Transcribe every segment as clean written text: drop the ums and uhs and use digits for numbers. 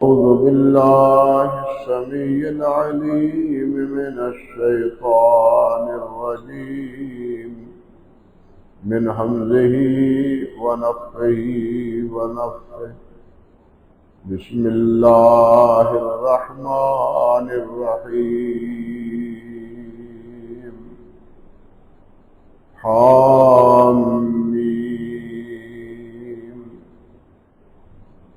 أعوذ بالله السميع العليم من الشيطان الرجيم من همزه ونفخه ونفخه بسم الله الرحمن الرحيم حامیم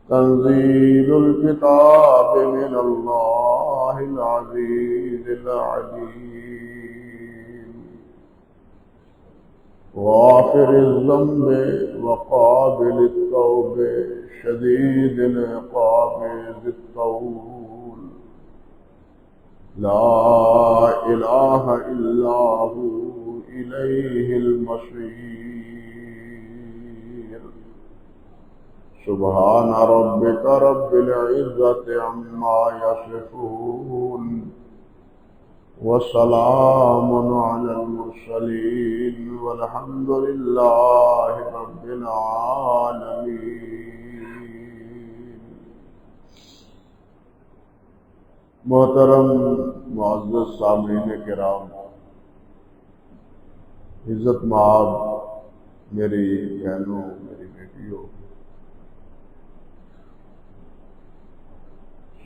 تنزيل الكتاب من الله العزيز العليم غافر الذنب وقابل التوب شديد العقاب ذي الطول لا إله إلا هو إليه المصير سبحان ربك رب العزة عما يصفون وسلام على المرسلين والحمد لله رب العالمين۔ محترم معزز سامعین کرام، عزت مآب میری بہنوں، میری بیٹیوں،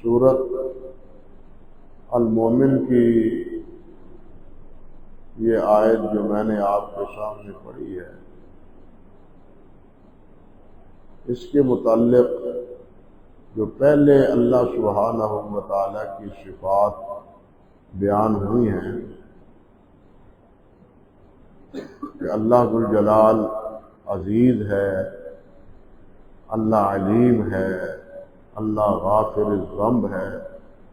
سورت المومن کی یہ آیت جو میں نے آپ کے سامنے پڑھی ہے، اس کے متعلق جو پہلے اللہ سبحانہ و تعالیٰ کی صفات بیان ہوئی ہیں کہ اللہ ذو الجلال عزیز ہے، اللہ علیم ہے، اللہ غافر الذنب ہے،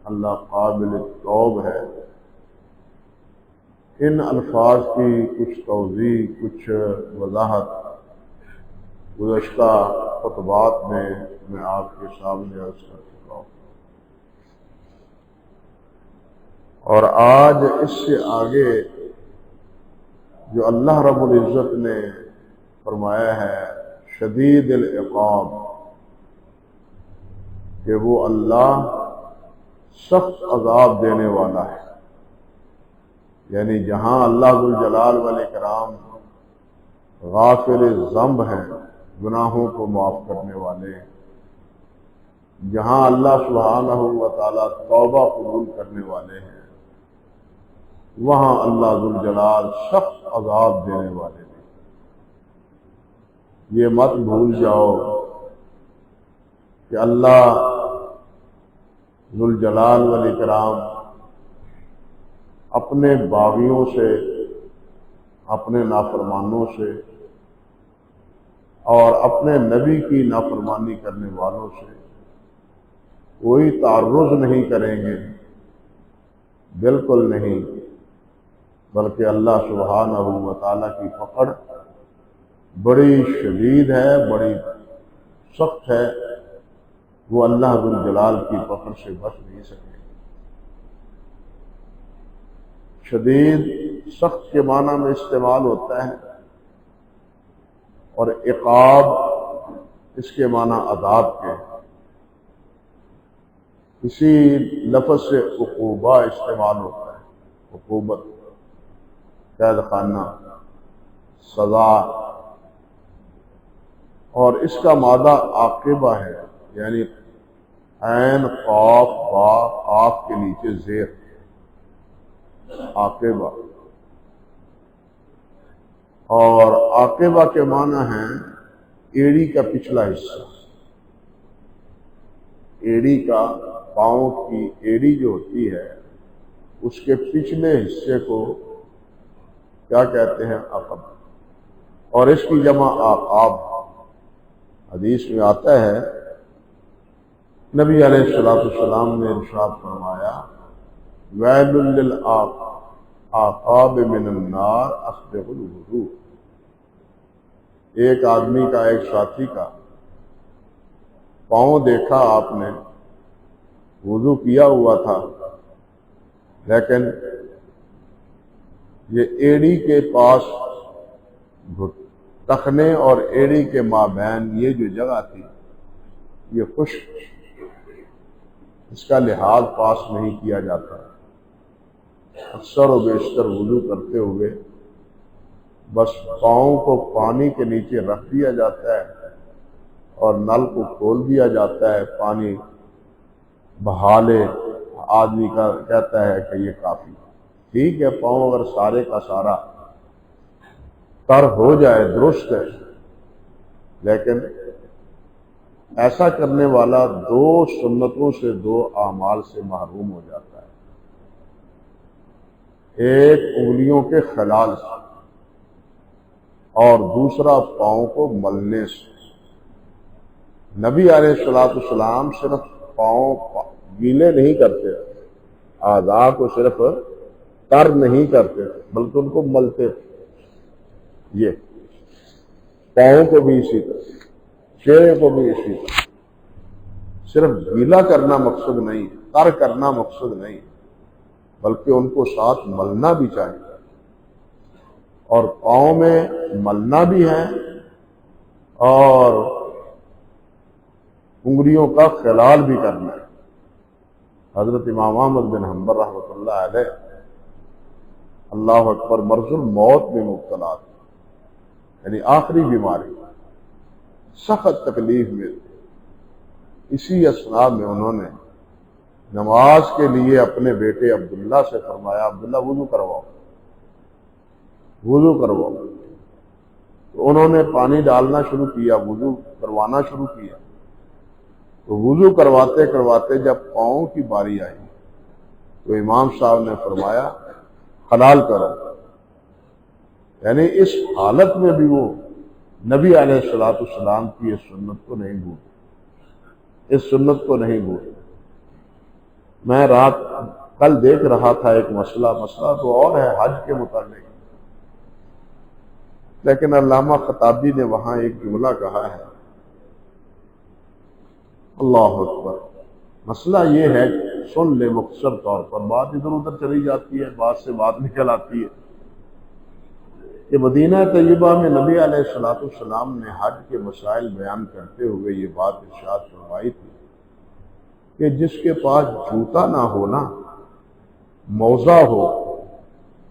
اللہ قابل التوب ہے۔ ان الفاظ کی کچھ توضیح، کچھ وضاحت گزشتہ خطبات میں آپ کے سامنے عرض کر چکا ہوں، اور آج اس سے آگے جو اللہ رب العزت نے فرمایا ہے شدید العقاب، کہ وہ اللہ سخت عذاب دینے والا ہے۔ یعنی جہاں اللہ ذو الجلال والاکرام غافر الذنب ہیں، گناہوں کو معاف کرنے والے، جہاں اللہ سبحانہ و تعالیٰ توبہ قبول کرنے والے ہیں، وہاں اللہ ذو الجلال سخت عذاب دینے والے ہیں۔ یہ مت بھول جاؤ کہ اللہ ذو الجلال والاکرام اپنے باغیوں سے، اپنے نافرمانوں سے اور اپنے نبی کی نافرمانی کرنے والوں سے کوئی تعرض نہیں کریں گے، بالکل نہیں، بلکہ اللہ سبحانہ و تعالیٰ کی پکڑ بڑی شدید ہے، بڑی سخت ہے، وہ اللہ ذو الجلال کی پکڑ سے بچ نہیں سکے۔ شدید سخت کے معنی میں استعمال ہوتا ہے، اور عقاب اس کے معنی عذاب کے، اسی لفظ سے عقوبہ استعمال ہوتا ہے، عقوبت، قید خانہ، سزا، اور اس کا مادہ عاقبہ ہے، یعنی عین قاف با قاف کے نیچے زیر، عاقبہ۔ اور عاقبہ کے معنی ہیں ایڑی کا پچھلا حصہ، ایڑی کا، پاؤں کی ایڑی جو ہوتی ہے اس کے پچھلے حصے کو کیا کہتے ہیں؟ عقب، اور اس کی جمع عقاب۔ حدیث میں آتا ہے نبی علیہ السلام نے ارشاد فرمایا ویل للعقاب من النار اسبغ الوضوء۔ ایک آدمی کا، ایک ساتھی کا پاؤں دیکھا آپ نے، وضو کیا ہوا تھا، لیکن یہ ایڑی کے پاس ٹخنے اور ایڑی کے مابین یہ جو جگہ تھی یہ خشک، اس کا لحاظ پاس نہیں کیا جاتا۔ اکثر و بیشتر وضو کرتے ہوئے بس پاؤں کو پانی کے نیچے رکھ دیا جاتا ہے اور نل کو کھول دیا جاتا ہے، پانی بہا لے، آدمی کا کہتا ہے کہ یہ کافی۔ ٹھیک ہے، پاؤں اگر سارے کا سارا تر ہو جائے درست ہے، لیکن ایسا کرنے والا دو سنتوں سے، دو اعمال سے محروم ہو جاتا ہے۔ ایک انگلیوں کے خلال سے اور دوسرا پاؤں کو ملنے سے۔ نبی علیہ السلام صرف پاؤں گیلے نہیں کرتے، اعضاء کو صرف تر نہیں کرتے بلکہ ان کو ملتے۔ یہ پاؤں کو بھی اسی طرح، چہرے کو بھی اسی طرح۔ صرف گیلا کرنا مقصد نہیں، تر کرنا مقصد نہیں، بلکہ ان کو ساتھ ملنا بھی چاہیے۔ اور پاؤں میں ملنا بھی ہے اور انگلیوں کا خلال بھی کرنا ہے۔ حضرت امام احمد بن حنبل رحمۃ اللہ علیہ اللہ اکبر مرض الموت میں مبتلا تھے، یعنی آخری بیماری، سخت تکلیف میں تھے۔ اسی اسنا میں انہوں نے نماز کے لیے اپنے بیٹے عبداللہ سے فرمایا، عبداللہ وضو کرواؤ، وضو کرواؤ۔ تو انہوں نے پانی ڈالنا شروع کیا، وضو کروانا شروع کیا۔ تو وضو کرواتے کرواتے جب پاؤں کی باری آئی تو امام صاحب نے فرمایا خلال کرو، یعنی اس حالت میں بھی وہ نبی علیہ السلام کی اس سنت کو نہیں بھولے، اس سنت کو نہیں بھولے۔ میں کل دیکھ رہا تھا ایک مسئلہ تو اور ہے حج کے متعلق، لیکن علامہ خطابی نے وہاں ایک جملہ کہا ہے، اللہ اکبر۔ مسئلہ یہ ہے، سن لے مختصر طور پر، بات ادھر ادھر چلی جاتی ہے، بات سے بات نکل آتی ہے، کہ مدینہ طیبہ میں نبی علیہ السلام نے حج کے مسائل بیان کرتے ہوئے یہ بات ارشاد فرمائی تھی کہ جس کے پاس جوتا نہ ہونا، موزہ ہو،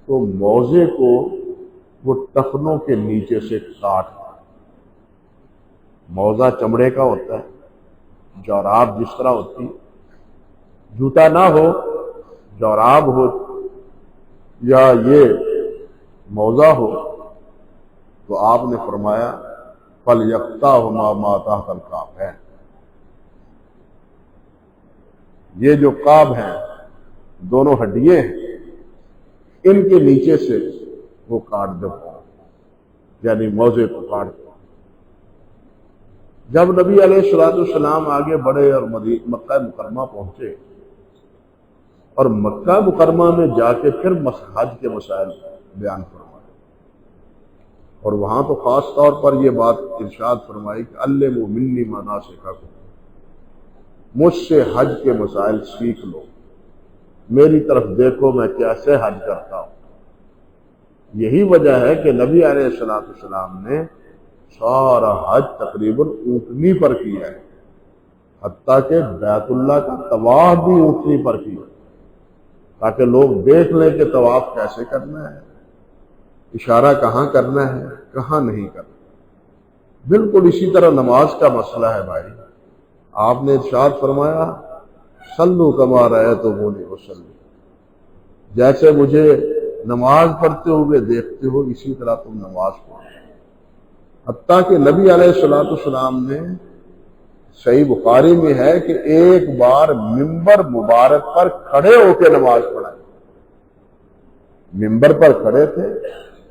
تو موزے کو وہ ٹخنوں کے نیچے سے کاٹ۔ موزہ چمڑے کا ہوتا ہے، جوراب جس طرح ہوتی، جوتا نہ ہو، جوراب ہو یا یہ موزہ ہو، تو آپ نے فرمایا فَلْيَقْطَعْهُمَا مَا تَحْتَ الْكَعْبَيْنِ، یہ جو کعب ہیں، دونوں ہڈیے ہیں، ان کے نیچے سے وہ کاٹ دو، یعنی موزے کو کاٹ دو۔ جب نبی علیہ السلام آگے بڑھے اور مکہ مکرمہ پہنچے، اور مکہ مکرمہ میں جا کے پھر حج کے مسائل بیان فرمائے، اور وہاں تو خاص طور پر یہ بات ارشاد فرمائی کہ علموا منی مناسککم، مجھ سے حج کے مسائل سیکھ لو، میری طرف دیکھو میں کیسے حج کرتا ہوں۔ یہی وجہ ہے کہ نبی علیہ السلام نے سارا حج تقریباً اونٹنی پر کیا ہے، حتیٰ کہ بیت اللہ کا طواف بھی اونٹنی پر کیا، تاکہ لوگ دیکھ لیں کہ طواف کیسے کرنا ہے، اشارہ کہاں کرنا ہے، کہاں نہیں کرنا۔ بالکل اسی طرح نماز کا مسئلہ ہے بھائی، آپ نے ارشاد فرمایا صلو کما رأیتمونی اصلی، جیسے مجھے نماز پڑھتے ہوئے دیکھتے ہو اسی طرح تم نماز پڑھو۔ حتیٰ کہ نبی علیہ السلام نے، صحیح بخاری میں ہے کہ ایک بار ممبر مبارک پر کھڑے ہو کے نماز پڑھائی، ممبر پر کھڑے تھے،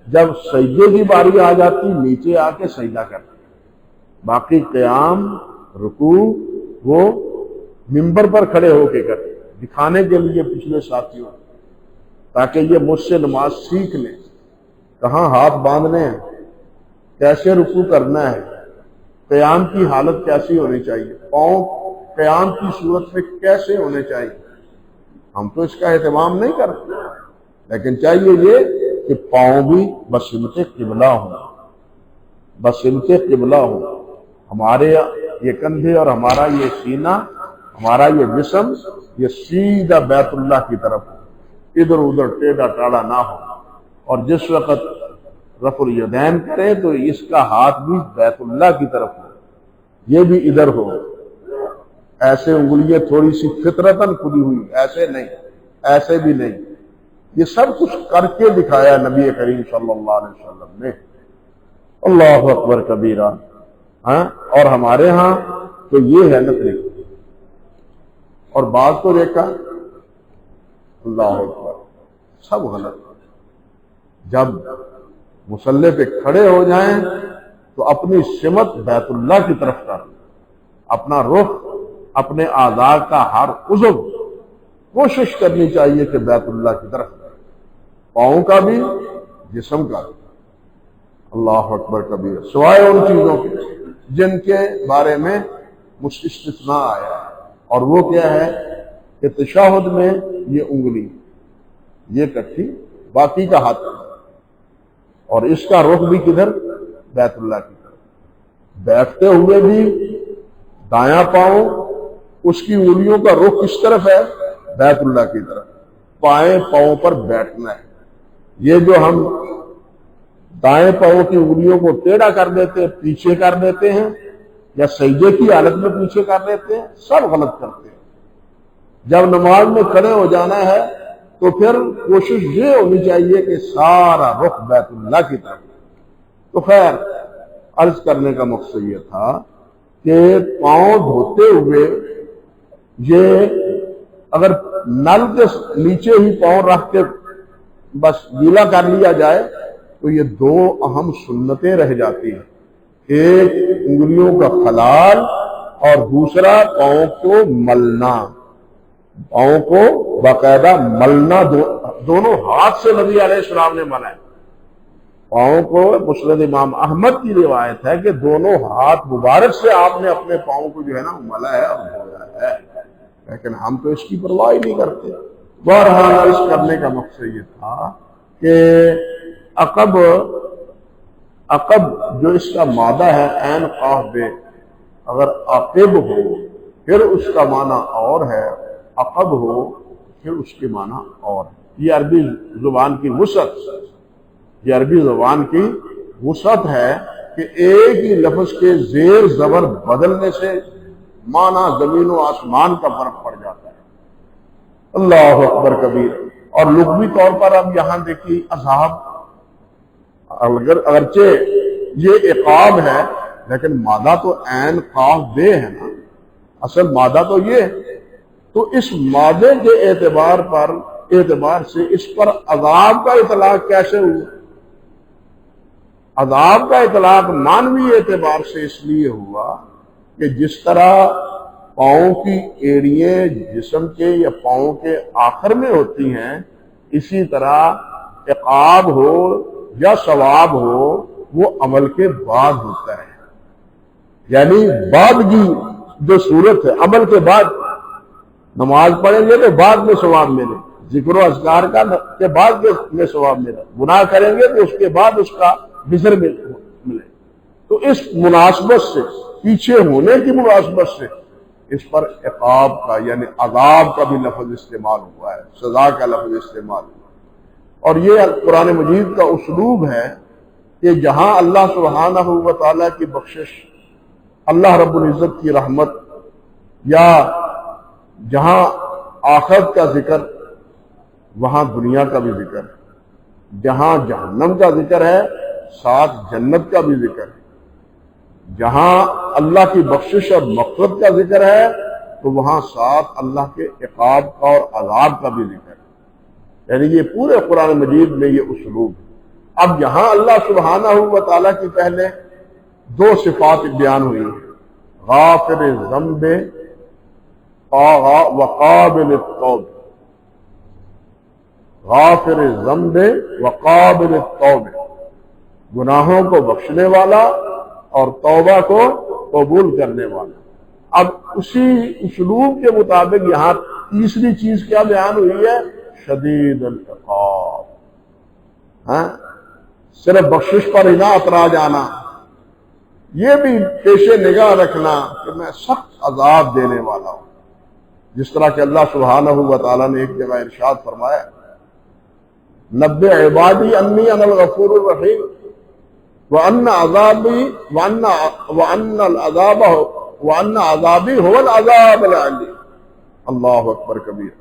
جب سجدے کی باری آ جاتی نیچے آ کے سجدہ کرتے، باقی قیام رکوع وہ ممبر پر کھڑے ہو کے کرتے، دکھانے کے لیے پچھلے ساتھیوں، تاکہ یہ مجھ سے نماز سیکھ لیں، کہاں ہاتھ باندھنے ہیں، کیسے رکوع کرنا ہے، قیام کی حالت کیسی ہونی چاہیے، پاؤں قیام کی صورت میں کیسے ہونے چاہیے۔ ہم تو اس کا اہتمام نہیں کرتے، لیکن چاہیے یہ کہ پاؤں بھی بسمت قبلہ ہوں، بسمت قبلہ ہوں، ہمارے یہ کندھے اور ہمارا یہ سینہ ہمارا یہ جسم یہ سیدھا بیت اللہ کی طرف ہو، ادھر ادھر ٹیڑھا ٹاڑا نہ ہو، اور جس وقت رفع الیدین کرے تو اس کا ہاتھ بھی بیت اللہ کی طرف ہو، یہ بھی ادھر ہو، ایسے انگلیاں تھوڑی سی فطرتاً کھلی ہوئی، ایسے نہیں، ایسے بھی نہیں، یہ سب کچھ کر کے دکھایا نبی کریم صلی اللہ علیہ وسلم نے۔ اللہ اکبر کبیرہ۔ ہاں، اور ہمارے ہاں تو یہ ہے نا طریقہ، اور بعض تو دیکھا اللہ اکبر سب غلط۔ جب مصلی پہ کھڑے ہو جائیں تو اپنی سمت بیت اللہ کی طرف کر، اپنا رخ، اپنے اعضاء کا ہر عضو کوشش کرنی چاہیے کہ بیت اللہ کی طرف کرے، پاؤں کا بھی، جسم کا بھی۔ اللہ اکبر کبیر، سوائے ان چیزوں کے جن کے بارے میں استثناء آیا ہے، اور وہ کیا ہے کہ تشہد میں یہ انگلی یہ کٹھی، باقی کا ہاتھ، اور اس کا رخ بھی کدھر؟ بیت اللہ کی طرف۔ بیٹھتے ہوئے بھی دایاں پاؤں، اس کی انگلیوں کا رخ کس طرف ہے؟ بیت اللہ کی طرف۔ بائیں پاؤں پر بیٹھنا ہے۔ یہ جو ہم دائیں پاؤں کی انگلیوں کو ٹیڑھا کر دیتے ہیں، پیچھے کر دیتے ہیں، یا سجدے کی حالت میں پیچھے کر دیتے ہیں، سب غلط کرتے ہیں۔ جب نماز میں کھڑے ہو جانا ہے تو پھر کوشش یہ ہونی چاہیے کہ سارا رخ بیت اللہ کی طرف۔ تو خیر، عرض کرنے کا مقصد یہ تھا کہ پاؤں دھوتے ہوئے یہ اگر نل کے نیچے ہی پاؤں رکھ کے بس گیلا کر لیا جائے تو یہ دو اہم سنتیں رہ جاتی ہیں، ایک انگلیوں کا خلال اور دوسرا پاؤں کو ملنا، پاؤں کو باقاعدہ ملنا، دونوں ہاتھ سے نبی علیہ السلام نے ملا ہے پاؤں کو۔ مسند امام احمد کی روایت ہے کہ دونوں ہاتھ مبارک سے آپ نے اپنے پاؤں کو جو ہے نا ملا ہے اور دھویا ہے، لیکن ہم تو اس کی پرواہ ہی نہیں کرتے۔ بہرحال اس کرنے کا مقصد یہ تھا کہ عقب جو اس کا مادہ ہے عین قاف بے، اگر عقب ہو پھر اس کا معنی اور ہے، عقب ہو پھر اس کے معنی اور ہے۔ یہ عربی زبان کی وسعت، یہ عربی زبان کی وسعت ہے کہ ایک ہی لفظ کے زیر زبر بدلنے سے معنی زمین و آسمان کا فرق پڑ جاتا ہے۔ اللہ اکبر کبیر۔ اور لغوی طور پر اب یہاں دیکھیے عذاب، اگرچہ یہ عقاب ہے لیکن مادہ تو عین قاف بے ہے نا، اصل مادہ تو یہ ہے۔ تو اس مادے کے اعتبار سے اس پر عذاب کا اطلاق کیسے ہوا؟ عذاب کا اطلاق معنوی اعتبار سے اس لیے ہوا کہ جس طرح پاؤں کی ایڑیاں جسم کے یا پاؤں کے آخر میں ہوتی ہیں، اسی طرح عقاب ہو یا ثواب ہو وہ عمل کے بعد ہوتا ہے، یعنی بعد کی جو صورت ہے، عمل کے بعد۔ نماز پڑھیں گے تو بعد میں ثواب ملے، ذکر و اذکار کا کے بعد میں ثواب ملے، گناہ کریں گے تو اس کے بعد اس کا وزر ملے۔ تو اس مناسبت سے، پیچھے ہونے کی مناسبت سے اس پر عقاب کا یعنی عذاب کا بھی لفظ استعمال ہوا ہے، سزا کا لفظ استعمال ہوا۔ اور یہ قرآن مجید کا اسلوب ہے کہ جہاں اللہ سبحانہ و تعالیٰ کی بخشش، اللہ رب العزت کی رحمت، یا جہاں آخرت کا ذکر وہاں دنیا کا بھی ذکر ہے، جہاں جہنم کا ذکر ہے ساتھ جنت کا بھی ذکر ہے، جہاں اللہ کی بخشش اور مغفرت کا ذکر ہے تو وہاں ساتھ اللہ کے عقاب کا اور عذاب کا بھی ذکر ہے۔ یعنی یہ پورے قرآن مجید میں یہ اسلوب ہے۔ اب یہاں اللہ سبحانہ و تعالیٰ کی پہلے دو صفات بیان ہوئی ہیں، غافر الذنب وقابل التوب، غافر الذنب وقابل التوب، گناہوں کو بخشنے والا اور توبہ کو قبول کرنے والا۔ اب اسی اسلوب کے مطابق یہاں تیسری چیز کیا بیان ہوئی ہے؟ شدید العقاب۔ ہاں، صرف بخشش پر ہی نہ اترا جانا، یہ بھی پیش نگاہ رکھنا کہ میں سخت عذاب دینے والا ہوں۔ جس طرح کہ اللہ سبحانہ و تعالیٰ نے ایک جگہ ارشاد فرمایا، نبئ عبادی انی انا الغفور الرحیم وان عذابی وان عذابی هو العذاب العلیم۔ اللہ اکبر کبیر۔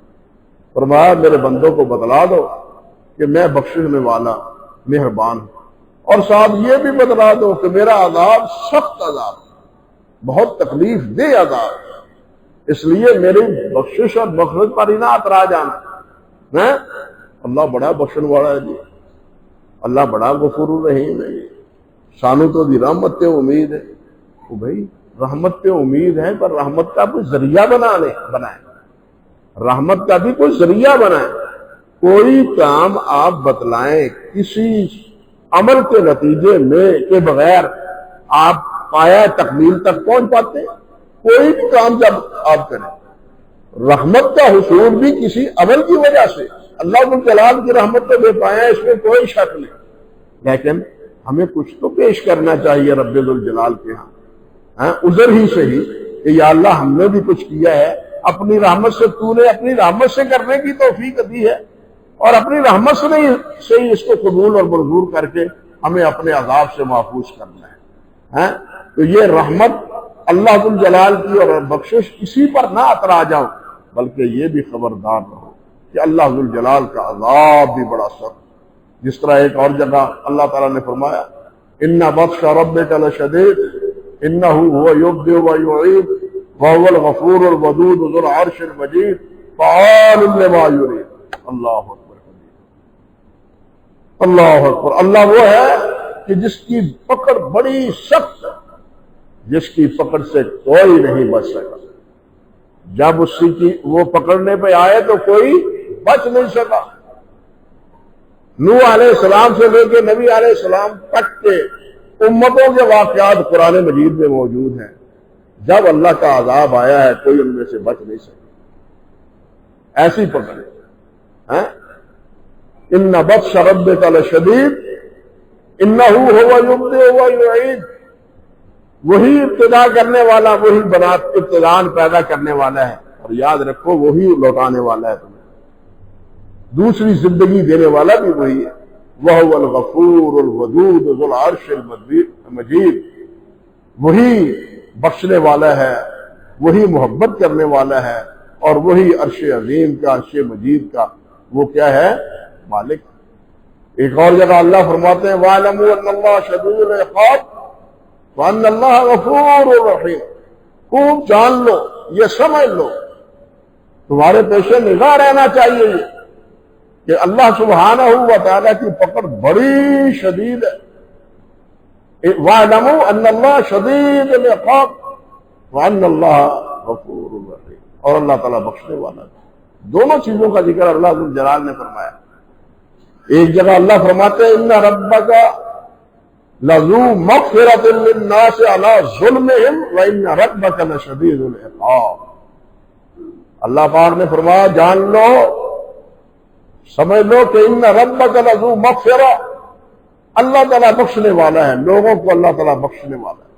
فرمایا میرے بندوں کو بتلا دو کہ میں بخشنے والا مہربان ہوں، اور ساتھ یہ بھی بتلا دو کہ میرا عذاب سخت عذاب، بہت تکلیف دہ عذاب، اس لیے میری بخشش اور مغفرت پر ہی نہ اترا جانا۔ اللہ بڑا بخشن والا ہے جی، اللہ بڑا غفور الرحیم ہے جی، سانو تو دی رحمت تے امید ہے۔ تو بھائی رحمت تے امید ہے، پر رحمت کا کوئی ذریعہ بنائیں، رحمت کا بھی کوئی ذریعہ بنائیں۔ کوئی کام آپ بتلائیں کسی عمل کے نتیجے میں کے بغیر آپ پایا تکمیل تک پہنچ پاتے ہیں؟ کوئی بھی کام جب آپ کریں، رحمت کا حصول بھی کسی عمل کی وجہ سے، اللہ ذو الجلال کی رحمت کو بے پایا، اس میں کوئی شک نہیں، لیکن ہمیں کچھ تو پیش کرنا چاہیے رب ذو الجلال کے ہاں، عذر ہی صحیح کہ یا اللہ ہم نے بھی کچھ کیا ہے، اپنی رحمت سے تو نے اپنی رحمت سے کرنے کی توفیق دی ہے، اور اپنی رحمت سے ہی اس کو قبول اور منظور کر کے ہمیں اپنے عذاب سے محفوظ کرنا ہے۔ تو یہ رحمت اللہ ذو الجلال کی اور بخشش اسی پر نہ اترا جاؤ، بلکہ یہ بھی خبردار رہو کہ اللہ ذو الجلال کا عذاب بھی بڑا سخت۔ جس طرح ایک اور جگہ اللہ تعالیٰ نے فرمایا، ان بطش ربک لشدید انہ هو یبدئ ویعید وهو الغفور الودود ذو العرش المجید فعال لما یرید۔ اللہ اکبر، اللہ اکبر۔ اللہ وہ ہے کہ جس کی پکڑ بڑی سخت، جس کی پکڑ سے کوئی نہیں بچ سکا، جب اسی کی وہ پکڑنے پہ آئے تو کوئی بچ نہیں سکا۔ نوح علیہ السلام سے لے کے نبی علیہ السلام تک کے امتوں کے واقعات قرآن مجید میں موجود ہیں، جب اللہ کا عذاب آیا ہے کوئی ان میں سے بچ نہیں سکا، ایسی پکڑ ہے۔ ان بطش ربک لشدید انہ هو یبدئ ویعید، وہی ابتدا کرنے والا، وہی ابتدان پیدا کرنے والا ہے، اور یاد رکھو وہی لوٹانے والا ہے تمہیں، دوسری زندگی دینے والا بھی وہی ہے۔ وَهُوَ الْغَفُورُ الْوَدُودُ ذُو الْعَرْشِ الْمَجِيدُ، وہی بخشنے والا ہے، وہی محبت کرنے والا ہے، اور وہی عرش عظیم کا، عرش مجید کا وہ کیا ہے؟ مالک۔ ایک اور جگہ اللہ فرماتے ہیں وَاعْلَمُوا أَنَّ اللَّهَ شَدِيدُ الْعِقَابِ وَأَنَّ اللَّهَ غَفُورٌ رَحِيمٌ۔ خوب جان لو، یہ سمجھ لو، تمہارے پیش نگاہ رہنا چاہیے یہ کہ اللہ سبحانہ و تعالیٰ کی پکڑ بڑی شدید ہے۔ وَاعْلَمُوا أَنَّ اللَّهَ شَدِيدُ الْعِقَابِ وَأَنَّ اللَّهَ غَفُورٌ رَحِيمٌ، اور اللہ تعالیٰ بخشنے والا ہے۔ دونوں چیزوں کا ذکر اللہ ذو الجلال نے فرمایا۔ ایک جگہ اللہ فرماتے ہیں ان ربک لذو مغفرۃ للناس علی ظلمہم وان ربک لشدید العقاب۔ اللہ پاک نے فرمایا جان لو، سمجھ لو کہ ان ربک لذو مغفرہ، اللہ تعالیٰ بخشنے والا ہے، لوگوں کو اللہ تعالیٰ بخشنے والا ہے،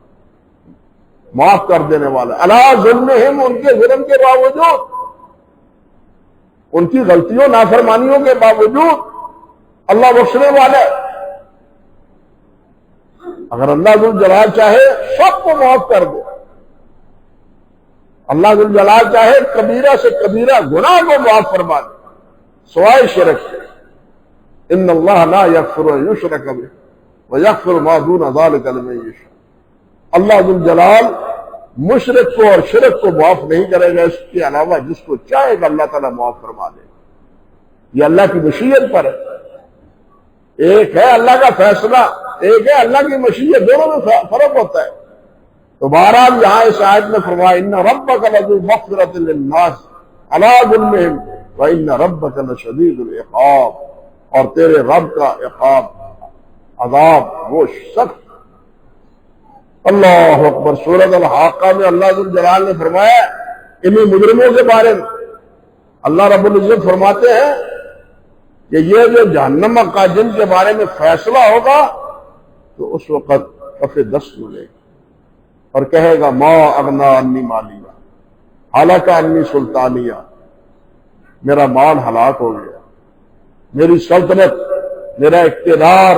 معاف کر دینے والا ہے، علی ظلمہم، ان کے ظلم کے باوجود، ان کی غلطیوں نافرمانیوں کے باوجود اللہ بخشنے والا ہے۔ اگر اللہ ذو الجلال چاہے سب کو معاف کر دے، اللہ ذو الجلال چاہے کبیرہ سے کبیرہ گناہ کو معاف فرما دے سوائے شرک سے۔ ان اللہ لا یغفر ان یشرک بہ ویغفر ما دون ذلک لمن یشاء۔ اللہ ذو الجلال مشرک کو اور شرک کو معاف نہیں کرے گا، اس کے علاوہ جس کو چاہے گا اللہ تعالیٰ معاف فرما دے۔ یہ اللہ کی مشیت پر ہے۔ ایک ہے اللہ کا فیصلہ، ایک ہے اللہ کی مشیت، دونوں میں فرق ہوتا ہے۔ تو بہرحال یہاں اس آیت میں فرمایا ان ربک لذو مغفرۃ للناس علی ظلمہم وان ربک لشدید العقاب، اور تیرے رب کا عقاب، عذاب وہ سخت۔ اللہ اکبر۔ سورۃ الحاقہ میں اللہ ذو الجلال نے فرمایا انہی مجرموں کے بارے میں، اللہ رب العزت فرماتے ہیں کہ یہ جو جہنم کا جن کے بارے میں فیصلہ ہوگا تو اس وقت کف دست ملے گا اور کہے گا ما اغنا عنی مالیہ، حالانکہ انی سلطانیہ، میرا مال ہلاک ہو گیا، میری سلطنت، میرا اقتدار،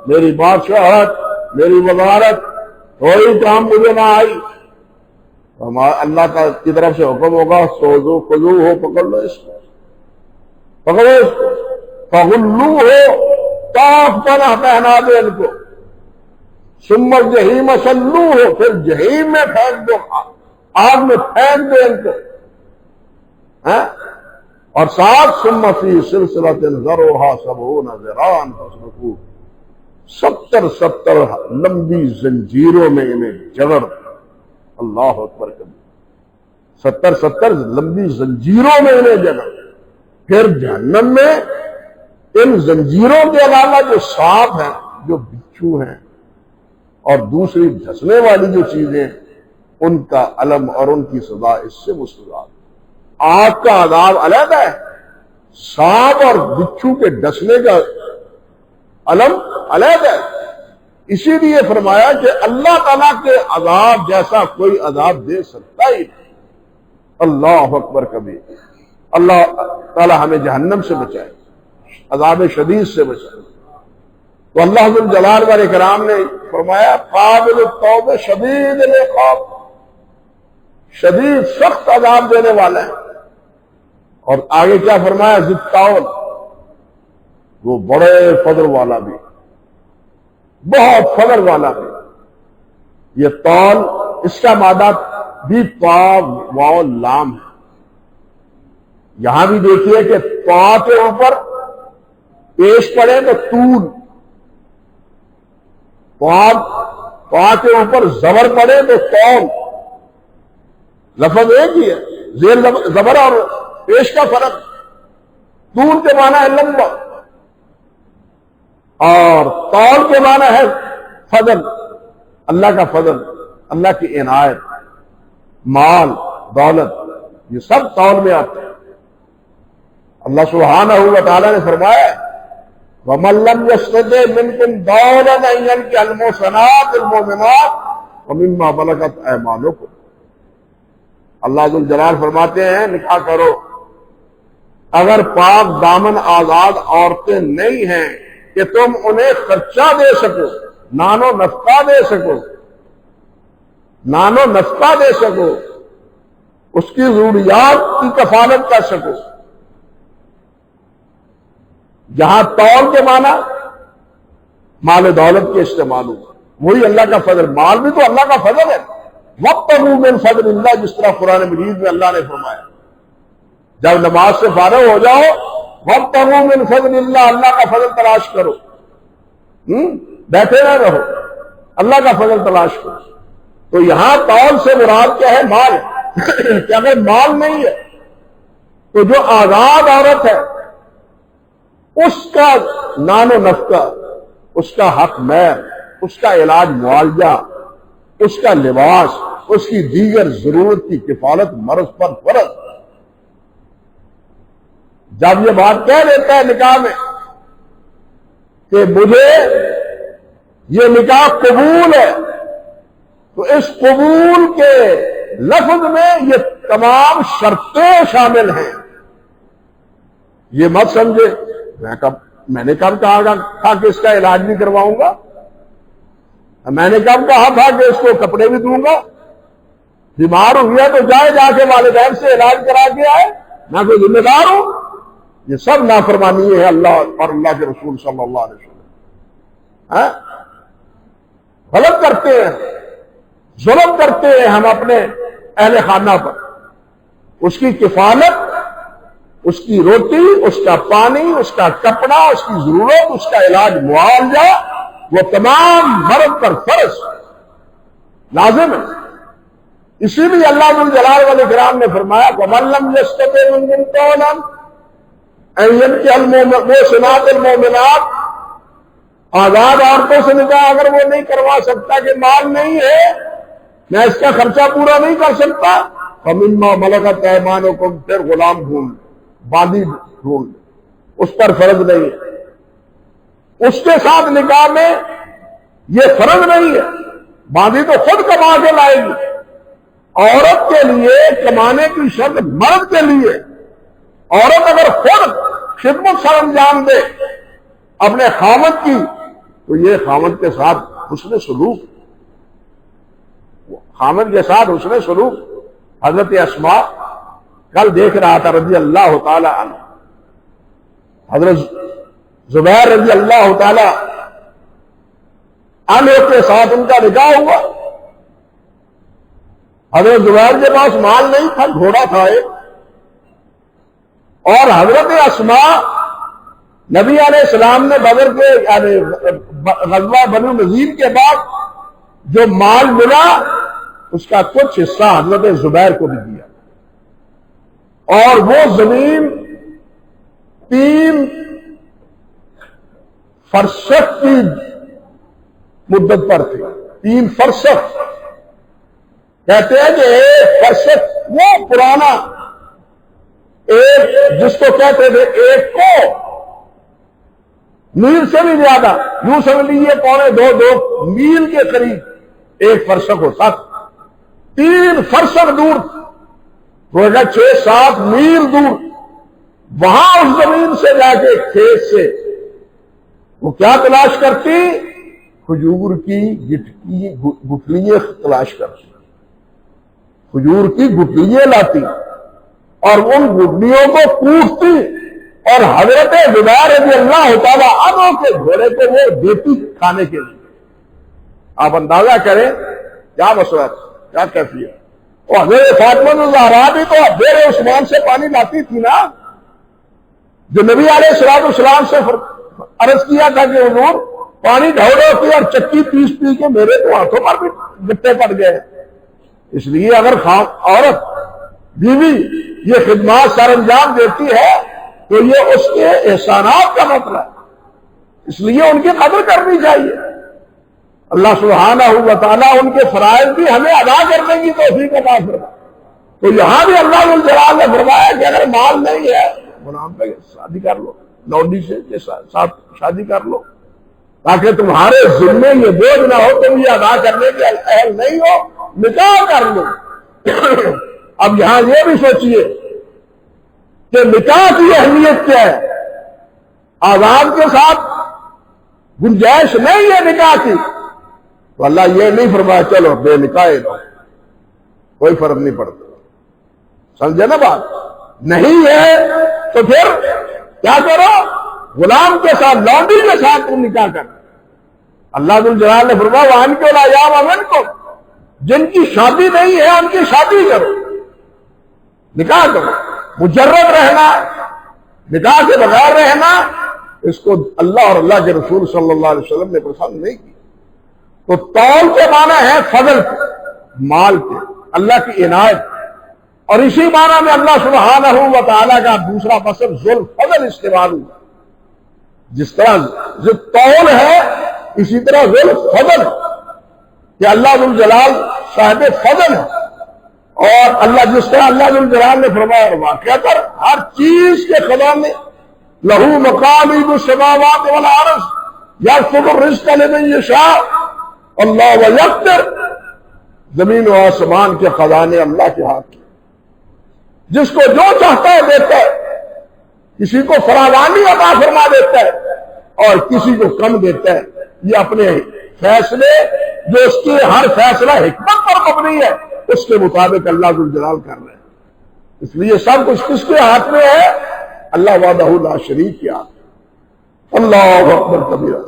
میری بادشاہت، میری وزارت کوئی کام مجھے نہ آئی۔ اللہ کی طرف سے حکم ہوگا سوزو خضو ہو، پکڑ لو اس کو، پکڑو اس کو، فغلو ہو، کاف پناہ پہنا دو ان کو، ثم الجحیم صلو ہو، پھر جہیم میں پھینک دو، آگ میں پھینک دو ان کو، اور ساتھ ثم فی سلسلۃ ذرعھا 70 ذراعا فاسلکوہ، 70 لمبی زنجیروں میں انہیں جگڑ۔ اللہ اکبر کبھی 70 لمبی زنجیروں میں انہیں جگڑ۔ پھر جہنم میں ان زنجیروں کے علاوہ جو سانپ ہیں، جو بچھو ہیں، اور دوسری دھسنے والی جو چیزیں، ان کا علم اور ان کی سزا اس سے مستضاد۔ آگ کا عذاب علیحدہ ہے، سانپ اور بچھو کے ڈسنے کا علم علیحدہ ہے۔ اسی لیے فرمایا کہ اللہ تعالیٰ کے عذاب جیسا کوئی عذاب دے سکتا ہی نہیں۔ اللہ اکبر کبھی۔ اللہ تعالیٰ ہمیں جہنم سے بچائے، عذاب شدید سے بچائے۔ تو اللہ ذو الجلال والاکرام نے فرمایا قابل التوب شدید العقاب، شدید سخت عذاب دینے والا ہے۔ اور آگے کیا فرمایا؟ ذی الطول، وہ بڑے فضل والا بھی، بہت فضل والا بھی۔ یہ طول اس کا مادہ بھی طا واو لام ہے۔ یہاں بھی دیکھیے کہ طا کے اوپر پیش پڑے تو طول، طا کے اوپر زبر پڑے تو طول، لفظ ایک ہی ہے، زیر زبر اور پیش کا فرق۔ طول کے معنی ہے لمبا، اور طول کے معنی ہے فضل، اللہ کا فضل، اللہ کی عنایت، مال، دولت، یہ سب طول میں آتے ہیں۔ اللہ سبحانہ و تعالیٰ نے فرمایا وَمَن لَّمْ يَسْتَطِعْ مِنكُمْ طَوْلًا أَن يَنكِحَ الْمُحْصَنَاتِ الْمُؤْمِنَاتِ وَمِمَّا مَلَكَتْ أَيْمَانُكُمْ۔ اللہ ذو الجلال فرماتے ہیں نکاح کرو اگر پاک دامن آزاد عورتیں نہیں ہیں کہ تم انہیں خرچہ دے سکو، نان و نفقہ دے سکو، نان و نفقہ دے سکو، اس کی ضروریات کی کفالت کر سکو۔ جہاں طول کے معنی مال دولت کے استعمال ہوا، وہی اللہ کا فضل، مال بھی تو اللہ کا فضل ہے۔ وَابْتَغُوا مِن فَضْلِ اللَّهِ، جس طرح قرآن مجید میں اللہ نے فرمایا جب نماز سے فارغ ہو جاؤ وَابْتَغُوا مِن فَضْلِ اللَّهِ، اللہ کا فضل تلاش کرو، بیٹھے نہ رہو، اللہ کا فضل تلاش کرو۔ تو یہاں طول سے مراد کیا ہے؟ مال کہ اگر مال نہیں ہے تو جو آزاد عورت ہے اس کا نان و نفقہ، اس کا حق مہر، اس کا علاج معالجہ، اس کا لباس، اس کی دیگر ضرورت کی کفالت مرض پر فرض۔ جب یہ بات کہہ دیتا ہے نکاح میں کہ مجھے یہ نکاح قبول ہے، تو اس قبول کے لفظ میں یہ تمام شرطیں شامل ہیں۔ یہ مت سمجھے میں نے کب کہا تھا کہ اس کا علاج بھی کرواؤں گا، میں نے کب کہا تھا کہ اس کو کپڑے بھی دوں گا، بیمار ہو گیا تو جائے جا کے والدین سے علاج کرا کے آئے، میں کوئی ذمہ دار ہوں؟ یہ سب نافرمانی ہے اللہ اور اللہ کے رسول صلی اللہ علیہ وسلم۔ غلط کرتے ہیں، ظلم کرتے ہیں ہم اپنے اہل خانہ پر۔ اس کی کفالت، اس کی روٹی، اس کا پانی، اس کا کپڑا، اس کی ضرورت، اس کا علاج معالجہ، وہ تمام مرد پر فرض لازم ہے۔ اسی لیے اللہ ذو الجلال والاکرام نے فرمایا وَمَن لَّمْ يَسْتَطِعْ مِنكُمْ طَوْلًا أَن يَنكِحَ الْمُحْصَنَاتِ الْمُؤْمِنَاتِ، آزاد عورتوں سے نکاح اگر وہ نہیں کروا سکتا کہ مال نہیں ہے، میں اس کا خرچہ پورا نہیں کر سکتا، فَمِمَّا مَلَكَتْ أَيْمَانُكُمْ، پھر غلام ڈھونڈ، باندی ڈھونڈ، اس پر فرض نہیں ہے۔ اس کے ساتھ نکاح میں یہ فرض نہیں ہے، باندی تو خود کما کے لائے گی، عورت کے لیے کمانے کی شرط مرد کے لیے، عورت اگر خود خدمت سر انجام دے اپنے خاوند کی تو یہ خاوند کے ساتھ حسن سلوک، خاوند کے ساتھ حسن سلوک۔ حضرت اسماء کل دیکھ رہا تھا رضی اللہ تعالی عنہ، حضرت زبیر رضی اللہ تعالی عنہ کے ساتھ ان کا نکاح ہوا۔ حضرت زبیر کے پاس مال نہیں تھا، گھوڑا تھا ایک، اور حضرت اسماء نبی علیہ السلام نے بدر کے یعنی غزوہ بنو نذیر کے بعد جو مال ملا اس کا کچھ حصہ حضرت زبیر کو بھی دیا، اور وہ زمین 3 فرسخ کی مدت پر تھی۔ 3 فرسخ کہتے ہیں کہ 1 فرسخ وہ پرانا، ایک جس کو کہتے تھے 1 کو میل سے بھی زیادہ، یوں سمجھ لیجیے 2.25 میل کے قریب 1 فرسخ ہوتا، 3 فرسخ دور، وہ 6-7 میل دور، وہاں اس زمین سے جا کے کھیت سے وہ کیا تلاش کرتی؟ کھجور کی گٹلیاں تلاش کرتی، کھجور کی گٹلیاں لاتی اور ان گٹلیوں کو کوٹتی اور حضرت زبیر رضی اللہ تعالیٰ عنہ کے گھوڑے کو وہ دیتی کھانے کے لیے۔ آپ اندازہ کریں کیا مسئلہ، کیا کیفیت۔ اور حضرت فاطمہ الزہرا بھی تو زیر عثمان سے پانی لاتی تھی نا، جو نبی علیہ السلام سے عرض کیا تھا کہ حضور پانی ڈھوڑے ہوتی اور چکی پی کے میرے تو ہاتھوں پر بھی گٹے پڑ گئے۔ اس لیے اگر عورت بیوی یہ خدمات سر انجام دیتی ہے تو یہ اس کے احسانات کا مطلب ہے، اس لیے ان کی قدر کرنی چاہیے۔ اللہ سبحانہ و تعالیٰ ان کے فرائض بھی ہمیں ادا کرنے کی توفیق عطا فرمائے۔ تو یہاں بھی اللہ ذو الجلال نے فرمایا کہ اگر مال نہیں ہے غلام پہ شادی کر لو، لونڈی سے ساتھ شادی کر لو، تاکہ تمہارے ذمے یہ بوجھ نہ ہو، تم یہ ادا کرنے کے اہل نہیں ہو، نکاح کر لو۔ اب یہاں یہ بھی سوچئے کہ نکاح کی اہمیت کیا ہے۔ آزاد کے ساتھ گنجائش نہیں ہے نکاح کی، تو اللہ یہ نہیں فرمایا چلو بے نکاح دو، کوئی فرق نہیں پڑتا، سمجھے نا بات؟ نہیں ہے تو پھر کیا کرو؟ غلام کے ساتھ، لونڈی کے ساتھ تم نکاح کر۔ اللہ ذو الجلال نے فرمایا وَأَنكِحُوا الْأَيَامَ مِنكُمْ، جن کی شادی نہیں ہے ان کی شادی کرو، نکاح کرو۔ مجرد رہنا، نکاح کے بغیر رہنا، اس کو اللہ اور اللہ کے رسول صلی اللہ علیہ وسلم نے پسند نہیں کی۔ تو طول کے معنی ہے فضل کے، مال کے، اللہ کی عنایت، اور اسی معنی میں اللہ سبحانہ و تعالیٰ کا دوسرا مصدر ذو الفضل استعمال ہوا۔ جس طرح طول ہے اسی طرح ذو الفضل، کہ اللہ ذو الجلال صاحب فضل ہے، اور اللہ جس طرح اللہ ذو الجلال نے فرمایا واقعہ کر ہر چیز کے خزانے لہو مقالید السماوات والارض یبسط الرزق لمن یشاء اللہ ویقدر، زمین و آسمان کے خزانے اللہ کے ہاتھ میں، جس کو جو چاہتا ہے دیتا ہے، کسی کو فراوانی عطا فرما دیتا ہے اور کسی کو کم دیتا ہے۔ یہ اپنے فیصلے جو اس کے ہر فیصلہ حکمت پر مبنی ہے اس کے مطابق اللہ ذو الجلال کر رہے ہیں۔ اس لیے سب کچھ کس کے ہاتھ میں ہے؟ اللہ وحدہ لا شریک کے ہاتھ میں۔ اللہ اکبر کبیرہ۔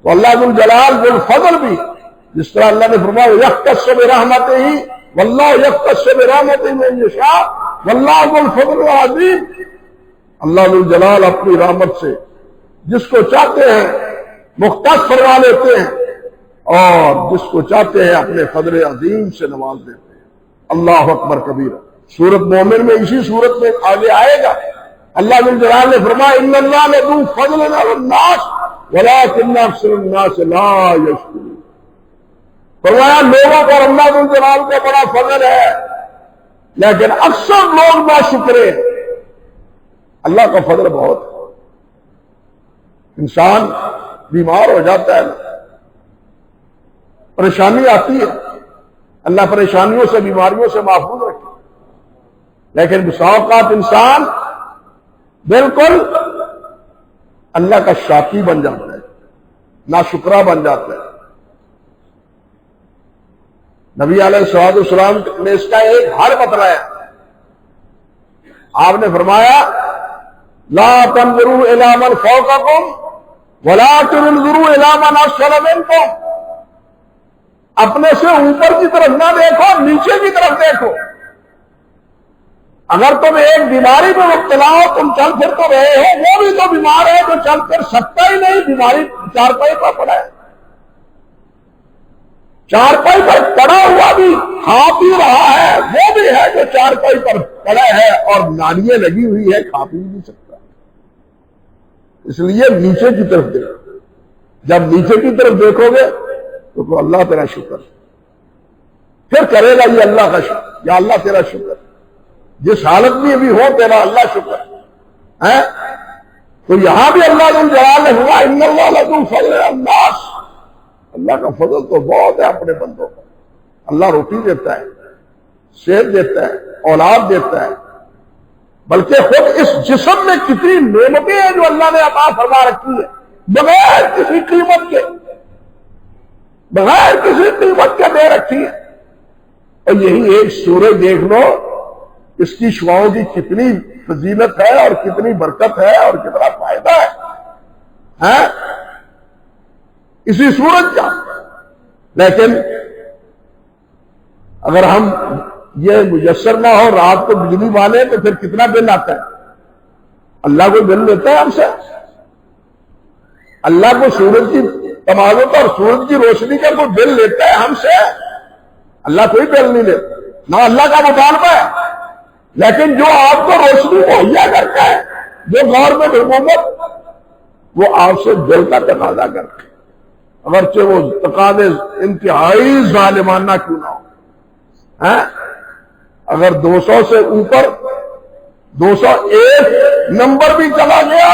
تو اللہ ذو الجلال ذو الفضل بھی، جس طرح اللہ نے فرمایا یختص برحمتہ واللہ یختص برحمتہ من یشاء واللہ ذو الفضل العظیم، اللہ ذو الجلال اپنی رحمت سے جس کو چاہتے ہیں مختص فرما لیتے ہیں اور جس کو چاہتے ہیں اپنے فضل عظیم سے نواز دیتے ہیں۔ اللہ اکبر کبیرہ۔ سورۃ مومن میں اسی سورت میں آگے آئے گا، اللہ ذو الجلال نے فرمایا ان اللہ لذو فضل علی الناس ولکن اکثر الناس لا یشکرون۔ فرمایا لوگوں پر اللہ ذو الجلال کا بڑا فضل ہے لیکن اکثر لوگ ناشکرے ہیں۔ اللہ کا فضل بہت ہے۔ انسان بیمار ہو جاتا ہے، پریشانی آتی ہے، اللہ پریشانیوں سے بیماریوں سے محفوظ رکھے، لیکن بسا اوقات انسان بالکل اللہ کا شاکی بن جاتا ہے، ناشکرا بن جاتا ہے۔ نبی علیہ الصلوۃ والسلام نے اس کا ایک حل بتلایا، آپ نے فرمایا لا تنظروا الی من فوقکم ولکن انظروا الی من اسفل منکم، اپنے سے اوپر کی طرف نہ دیکھو، نیچے کی طرف دیکھو۔ اگر تم ایک بیماری میں مبتلا ہو، تم چل پھر تو رہے ہو، وہ بھی تو بیمار ہے جو چل پھر سکتا ہی نہیں، بیماری چارپائی پر پڑا ہے، چارپائی پر پڑا ہوا بھی کھا پی رہا ہے، وہ بھی ہے جو چارپائی پر پڑا ہے اور نالیاں لگی ہوئی ہے، کھا پی نہیں سکتا۔ اس لیے نیچے کی طرف دیکھو، جب نیچے کی طرف دیکھو گے تو اللہ تیرا شکر، پھر کرے گا یہ اللہ کا شکر، یا اللہ تیرا شکر، جس حالت میں بھی ہو تیرا اللہ شکر ہے۔ تو یہاں بھی اللہ ذو الجلال نے ہوا ان اللہ لذو فضل علی الناس، اللہ کا فضل تو بہت ہے اپنے بندوں پر۔ اللہ روٹی دیتا ہے، صحت دیتا ہے، اولاد دیتا ہے، بلکہ خود اس جسم میں کتنی نعمتیں ہیں جو اللہ نے عطا فرما رکھی ہے، بغیر کسی قیمت کے، بغیر کسی قیمت کے دے رکھی ہے۔ اور یہی ایک سورج دیکھ لو، اس کی شعاؤں کی کتنی فضیلت ہے اور کتنی برکت ہے اور کتنا فائدہ ہے اسی سورج کا۔ لیکن اگر ہم یہ میسر نہ ہو رات کو بجلی والے تو پھر کتنا بل آتا ہے؟ اللہ کو بل لیتا ہے ہم سے؟ اللہ کو سورج کی تمازت اور سورج کی روشنی کا کوئی بل لیتا ہے ہم سے؟ اللہ کوئی بل نہیں لیتا، نہ اللہ کا مطالبہ ہے۔ لیکن جو آپ کو روشنی مہیا کرتا ہے، جو گورنمنٹ حکومت، وہ آپ سے بل کا تقاضا کرتا ہے، اگرچہ وہ تقاضے انتہائی ظالمانہ کیوں نہ ہو۔ اگر 200 سے اوپر 201 نمبر بھی چلا گیا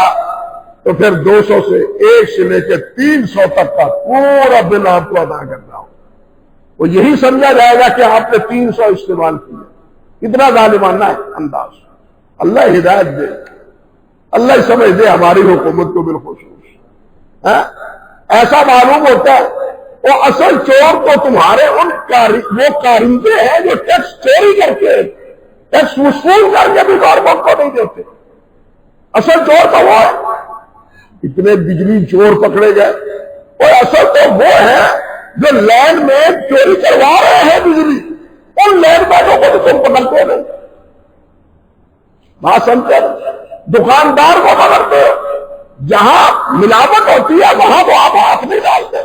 تو پھر 200 سے 1 سے لے کے 300 تک کا پورا بل آپ کو ادا کرنا ہو، وہ یہی سمجھا جائے گا کہ آپ نے 300 استعمال کیا۔ کتنا ظالمانہ ہے انداز۔ اللہ ہدایت دے، اللہ سمجھ دے ہماری حکومت کو بالخصوص۔ ایسا معلوم ہوتا ہے وہ اصل چور تو تمہارے وہ کارندے ہیں جو ٹیکس چوری کر کے، ٹیکس وصول کر کے بھی گورنمنٹ کو نہیں دیتے، اصل چور تو وہ ہے۔ اتنے بجلی چور پکڑے گئے، اور اصل تو وہ ہے جو لینڈ میں چوری کروا رہے ہیں بجلی، ان لینڈ مینوں کو تو تم پکڑتے نہیں، بات سمجھتے، دکاندار کو پکڑتے ہو، جہاں ملاوٹ ہوتی ہے وہاں تو آپ ہاتھ نہیں ڈالتے،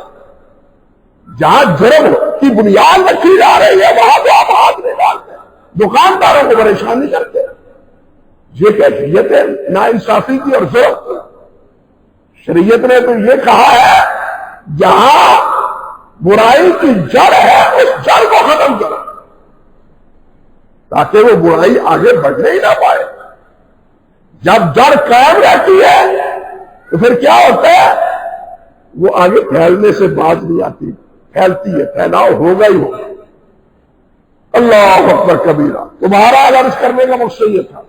جہاں جرم کی بنیاد رکھی جا رہی ہے وہاں تو آپ ہاتھ نہیں ڈالتے، دکانداروں کو پریشانی کرتے۔ یہ کیفیت ہے ناانصافی کی اور ظلم کی۔ شریعت نے تو یہ کہا ہے جہاں برائی کی جڑ ہے اس جڑ کو ختم کرو، تاکہ وہ برائی آگے بڑھنے ہی نہ پائے۔ جب جڑ قائم رہتی ہے تو پھر کیا ہوتا ہے؟ وہ آگے پھیلنے سے باز نہیں آتی، پھیلتی ہے، پھیلاؤ ہوگا ہی ہوگا۔ اللہ اکبر کبیرہ۔ تمہارا عرض کرنے کا مقصد یہ تھا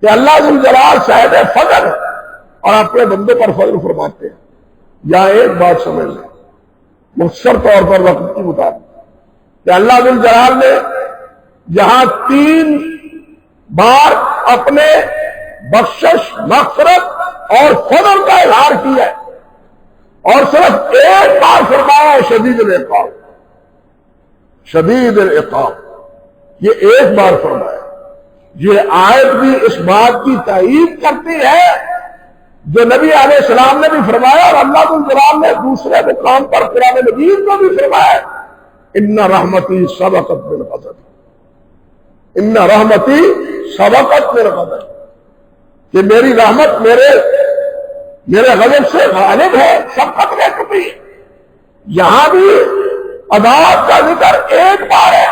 کہ اللہ ذو الجلال صاحب فضل ہے اور اپنے بندوں پر فضل فرماتے ہیں۔ یا ایک بات سمجھ لیں مختصر طور پر وقت کے مطابق کہ اللہ ذو الجلال نے یہاں 3 بار اپنے بخشش، مغفرت اور فضل کا اظہار کیا ہے، اور صرف ایک بار فرمایا شدید العقاب، شدید العقاب، یہ ایک بار فرمایا۔ یہ آیت بھی اس بات کی تائید کرتی ہے جو نبی علیہ السلام نے بھی فرمایا، اور اللہ ذو الجلال نے دوسرے مقام پر قرآن مجید کو بھی فرمایا، ان رحمتی سبقت بالغضب، ان رحمتی سبقت بالغضب، کہ میری رحمت میرے غضب سے غالب ہے، سبقت لے چکی ہے۔ یہاں بھی عذاب کا ذکر ایک بار ہے،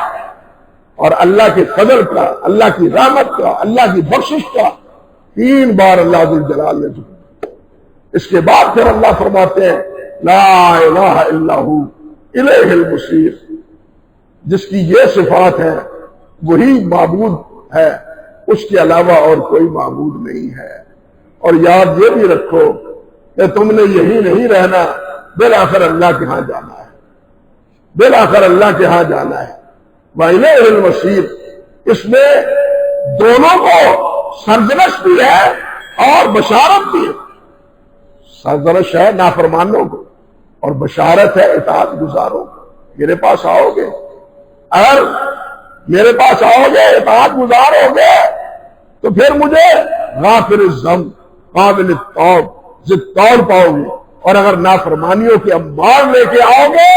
اور اللہ کے فضل کا، اللہ کی رحمت کا، اللہ کی بخشش کا 3 بار اللہ ذو الجلال نے ذکر۔ اس کے بعد پھر اللہ فرماتے ہیں لا الہ الا ہو الیہ المصیر، جس کی یہ صفات ہے وہی معبود ہے، اس کے علاوہ اور کوئی معبود نہیں ہے۔ اور یاد یہ بھی رکھو کہ تم نے یہی نہیں رہنا، بالآخر اللہ کے ہاں جانا ہے، بالآخر اللہ کے ہاں جانا ہے۔ وَإِلَيْهِ الْمَصِيرُ، اس میں دونوں کو سرزنش بھی ہے اور بشارت بھی ہے۔ سرزنش ہے نافرمانوں کو اور بشارت ہے اطاعت گزاروں کو۔ میرے پاس آؤ گے، اگر میرے پاس آؤ گے، اطاعت گزار ہو گے، تو پھر مجھے غافر الذنب قابل التوب ذی پاؤ گے، اور اگر نافرمانیوں کے انبار لے کے آؤ گے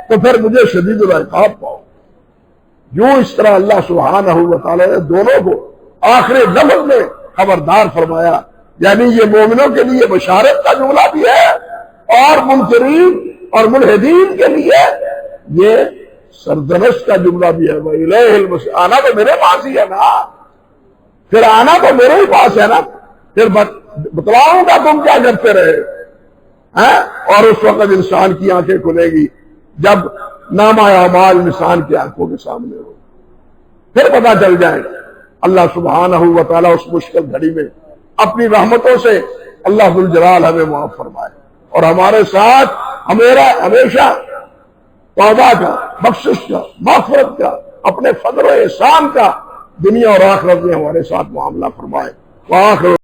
تو پھر مجھے شدید العقاب پاؤ گے۔ یوں اس طرح اللہ سبحانہ و تعالی نے دونوں کو آخری لفظ میں خبردار فرمایا، یعنی یہ مومنوں کے لیے بشارت کا جملہ بھی ہے اور منکرین اور ملحدین کے لیے یہ سرزنش کا جملہ بھی ہے۔ وَإِلَيْهِ الْمَصِيرُ، آنا تو میرے پاس ہی ہے نا، پھر آنا تو میرے ہی پاس ہے نا، پھر بتلاؤں گا تم کیا کرتے رہے ہیں۔ اور اس وقت انسان کی آنکھیں کھلے گی جب نامہ اعمال انسان کی آنکھوں کے سامنے ہو، پھر پتہ چل جائے گا۔ اللہ سبحانہ و تعالیٰ اس مشکل گھڑی میں اپنی رحمتوں سے اللہ ذوالجلال ہمیں معاف فرمائے اور ہمارے ساتھ ہمیشہ توبہ کا، بخشش کا، مغفرت کا، اپنے فضل و احسان کا دنیا اور آخرت میں ہمارے ساتھ معاملہ فرمائے۔ وآخر